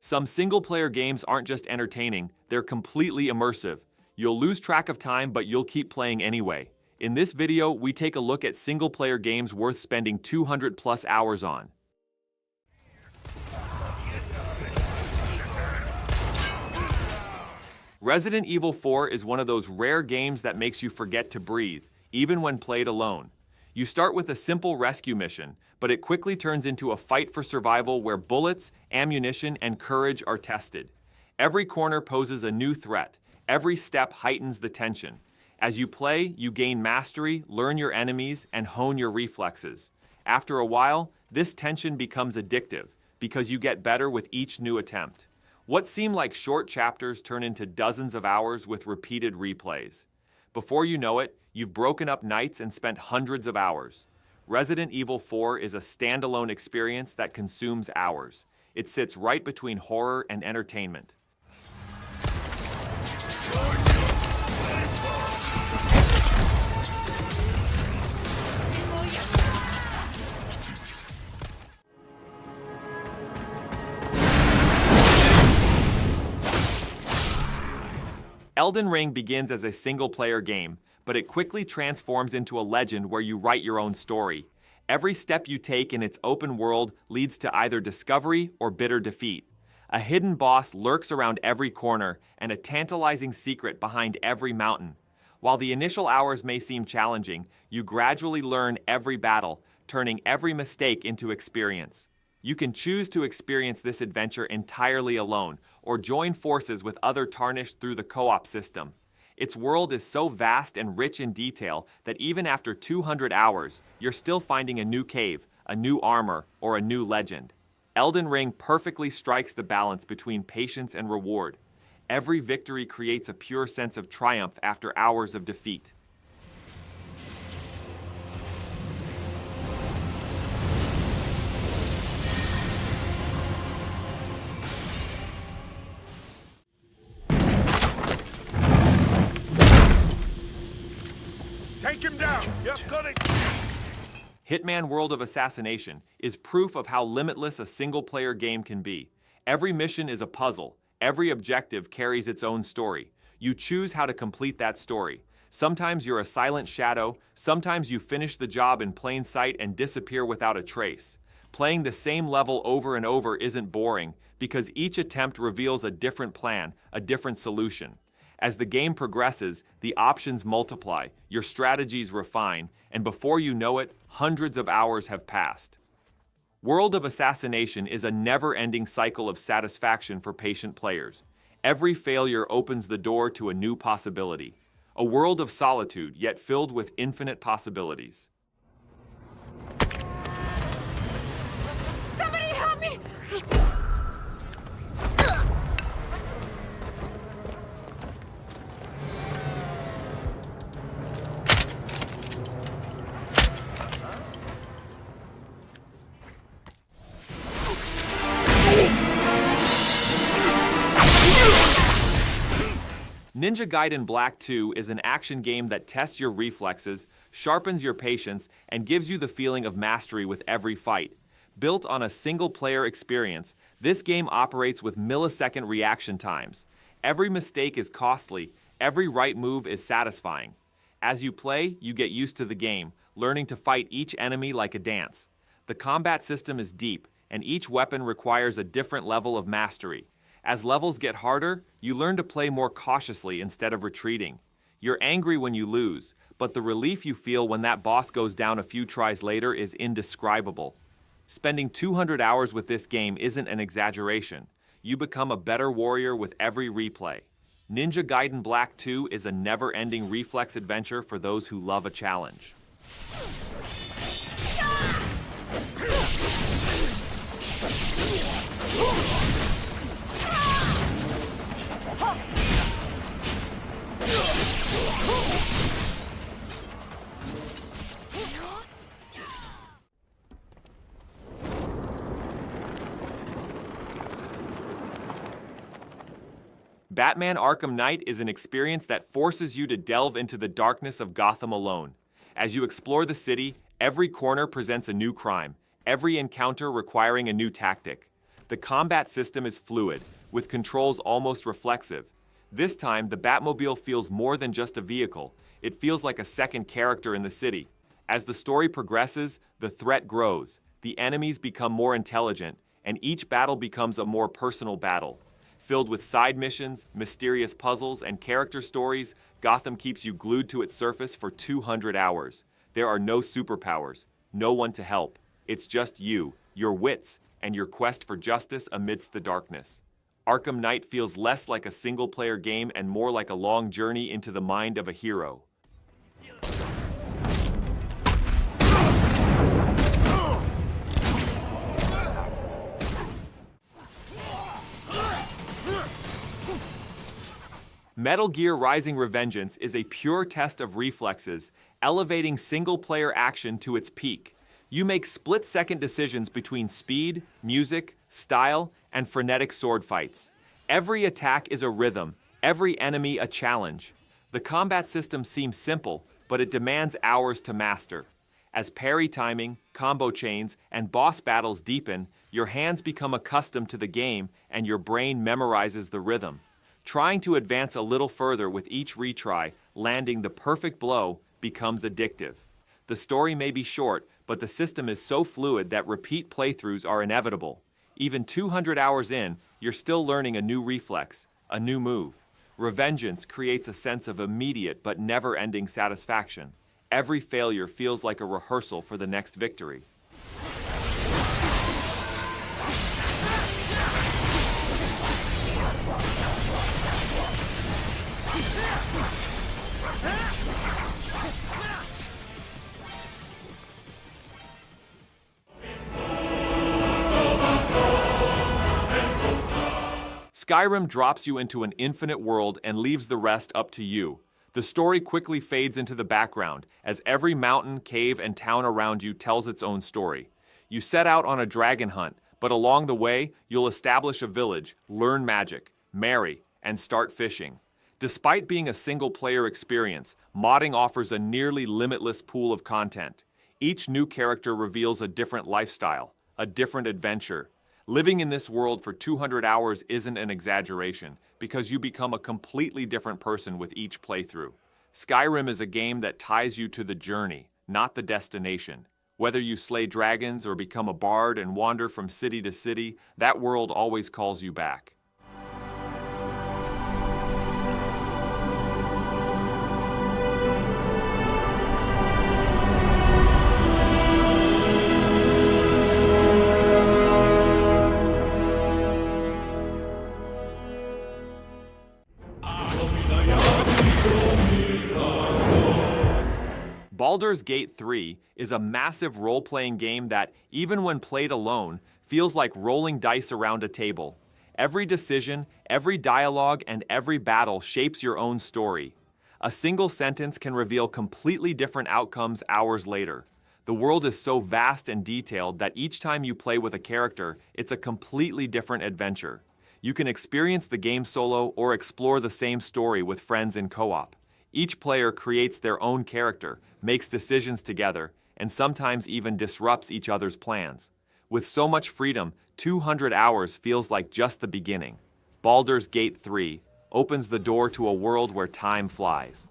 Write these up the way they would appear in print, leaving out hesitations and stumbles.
Some single-player games aren't just entertaining, they're completely immersive. You'll lose track of time, but you'll keep playing anyway. In this video, we take a look at single-player games worth spending 200+ hours on. Resident Evil 4 is one of those rare games that makes you forget to breathe, even when played alone. You start with a simple rescue mission, but it quickly turns into a fight for survival where bullets, ammunition, and courage are tested. Every corner poses a new threat. Every step heightens the tension. As you play, you gain mastery, learn your enemies, and hone your reflexes. After a while, this tension becomes addictive because you get better with each new attempt. What seem like short chapters turn into dozens of hours with repeated replays. Before you know it, you've broken up nights and spent hundreds of hours. Resident Evil 4 is a standalone experience that consumes hours. It sits right between horror and entertainment. Elden Ring begins as a single-player game, but it quickly transforms into a legend where you write your own story. Every step you take in its open world leads to either discovery or bitter defeat. A hidden boss lurks around every corner, and a tantalizing secret behind every mountain. While the initial hours may seem challenging, you gradually learn every battle, turning every mistake into experience. You can choose to experience this adventure entirely alone, or join forces with other Tarnished through the co-op system. Its world is so vast and rich in detail that even after 200 hours, you're still finding a new cave, a new armor, or a new legend. Elden Ring perfectly strikes the balance between patience and reward. Every victory creates a pure sense of triumph after hours of defeat. Take him down! Yep, got it! Hitman World of Assassination is proof of how limitless a single-player game can be. Every mission is a puzzle. Every objective carries its own story. You choose how to complete that story. Sometimes you're a silent shadow, sometimes you finish the job in plain sight and disappear without a trace. Playing the same level over and over isn't boring, because each attempt reveals a different plan, a different solution. As the game progresses, the options multiply, your strategies refine, and before you know it, hundreds of hours have passed. World of Assassination is a never-ending cycle of satisfaction for patient players. Every failure opens the door to a new possibility. A world of solitude, yet filled with infinite possibilities. Somebody help me! Ninja Gaiden Black 2 is an action game that tests your reflexes, sharpens your patience, and gives you the feeling of mastery with every fight. Built on a single-player experience, this game operates with millisecond reaction times. Every mistake is costly, every right move is satisfying. As you play, you get used to the game, learning to fight each enemy like a dance. The combat system is deep, and each weapon requires a different level of mastery. As levels get harder, you learn to play more cautiously instead of retreating. You're angry when you lose, but the relief you feel when that boss goes down a few tries later is indescribable. Spending 200 hours with this game isn't an exaggeration. You become a better warrior with every replay. Ninja Gaiden Black 2 is a never-ending reflex adventure for those who love a challenge. Batman Arkham Knight is an experience that forces you to delve into the darkness of Gotham alone. As you explore the city, every corner presents a new crime, every encounter requiring a new tactic. The combat system is fluid, with controls almost reflexive. This time, the Batmobile feels more than just a vehicle. It feels like a second character in the city. As the story progresses, the threat grows, the enemies become more intelligent, and each battle becomes a more personal battle. Filled with side missions, mysterious puzzles, and character stories, Gotham keeps you glued to its surface for 200 hours. There are no superpowers, no one to help. It's just you, your wits, and your quest for justice amidst the darkness. Arkham Knight feels less like a single-player game and more like a long journey into the mind of a hero. Metal Gear Rising: Revengeance is a pure test of reflexes, elevating single-player action to its peak. You make split-second decisions between speed, music, style, and frenetic sword fights. Every attack is a rhythm, every enemy a challenge. The combat system seems simple, but it demands hours to master. As parry timing, combo chains, and boss battles deepen, your hands become accustomed to the game and your brain memorizes the rhythm. Trying to advance a little further with each retry, landing the perfect blow, becomes addictive. The story may be short, but the system is so fluid that repeat playthroughs are inevitable. Even 200 hours in, you're still learning a new reflex, a new move. Revengeance creates a sense of immediate but never-ending satisfaction. Every failure feels like a rehearsal for the next victory. Skyrim drops you into an infinite world and leaves the rest up to you. The story quickly fades into the background, as every mountain, cave, and town around you tells its own story. You set out on a dragon hunt, but along the way, you'll establish a village, learn magic, marry, and start fishing. Despite being a single-player experience, modding offers a nearly limitless pool of content. Each new character reveals a different lifestyle, a different adventure. Living in this world for 200 hours isn't an exaggeration, because you become a completely different person with each playthrough. Skyrim is a game that ties you to the journey, not the destination. Whether you slay dragons or become a bard and wander from city to city, that world always calls you back. Baldurs Gate 3 is a massive role-playing game that, even when played alone, feels like rolling dice around a table. Every decision, every dialogue, and every battle shapes your own story. A single sentence can reveal completely different outcomes hours later. The world is so vast and detailed that each time you play with a character, it's a completely different adventure. You can experience the game solo or explore the same story with friends in co-op. Each player creates their own character, makes decisions together, and sometimes even disrupts each other's plans. With so much freedom, 200 hours feels like just the beginning. Baldur's Gate 3 opens the door to a world where time flies.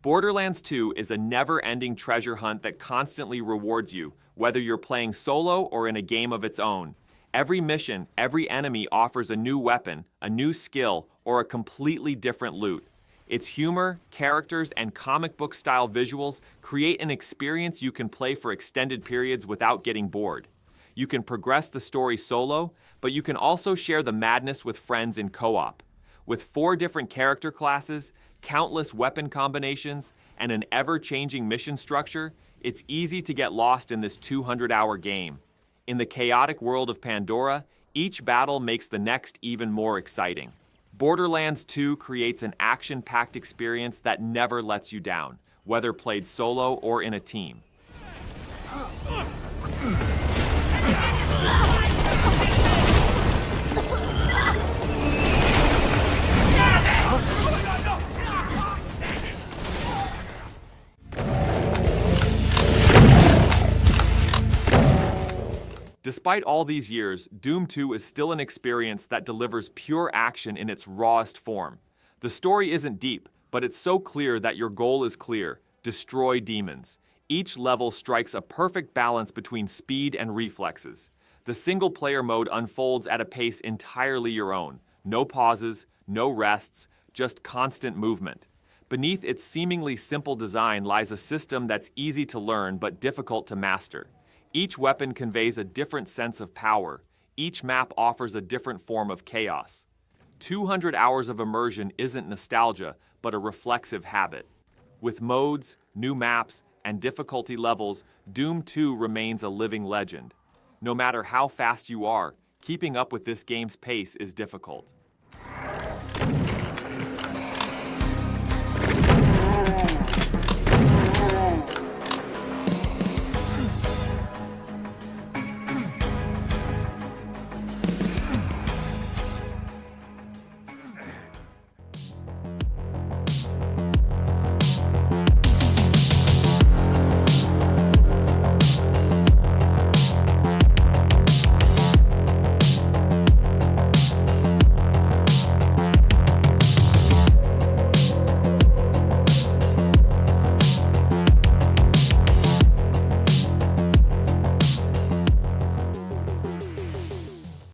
Borderlands 2 is a never-ending treasure hunt that constantly rewards you, whether you're playing solo or in a game of its own. Every mission, every enemy offers a new weapon, a new skill, or a completely different loot. Its humor, characters, and comic book-style visuals create an experience you can play for extended periods without getting bored. You can progress the story solo, but you can also share the madness with friends in co-op. With 4 different character classes, countless weapon combinations, and an ever-changing mission structure, it's easy to get lost in this 200-hour game. In the chaotic world of Pandora, each battle makes the next even more exciting. Borderlands 2 creates an action-packed experience that never lets you down, whether played solo or in a team. Despite all these years, Doom 2 is still an experience that delivers pure action in its rawest form. The story isn't deep, but it's so clear that your goal is clear: destroy demons. Each level strikes a perfect balance between speed and reflexes. The single-player mode unfolds at a pace entirely your own. No pauses, no rests, just constant movement. Beneath its seemingly simple design lies a system that's easy to learn but difficult to master. Each weapon conveys a different sense of power. Each map offers a different form of chaos. 200 hours of immersion isn't nostalgia, but a reflexive habit. With modes, new maps, and difficulty levels, Doom 2 remains a living legend. No matter how fast you are, keeping up with this game's pace is difficult.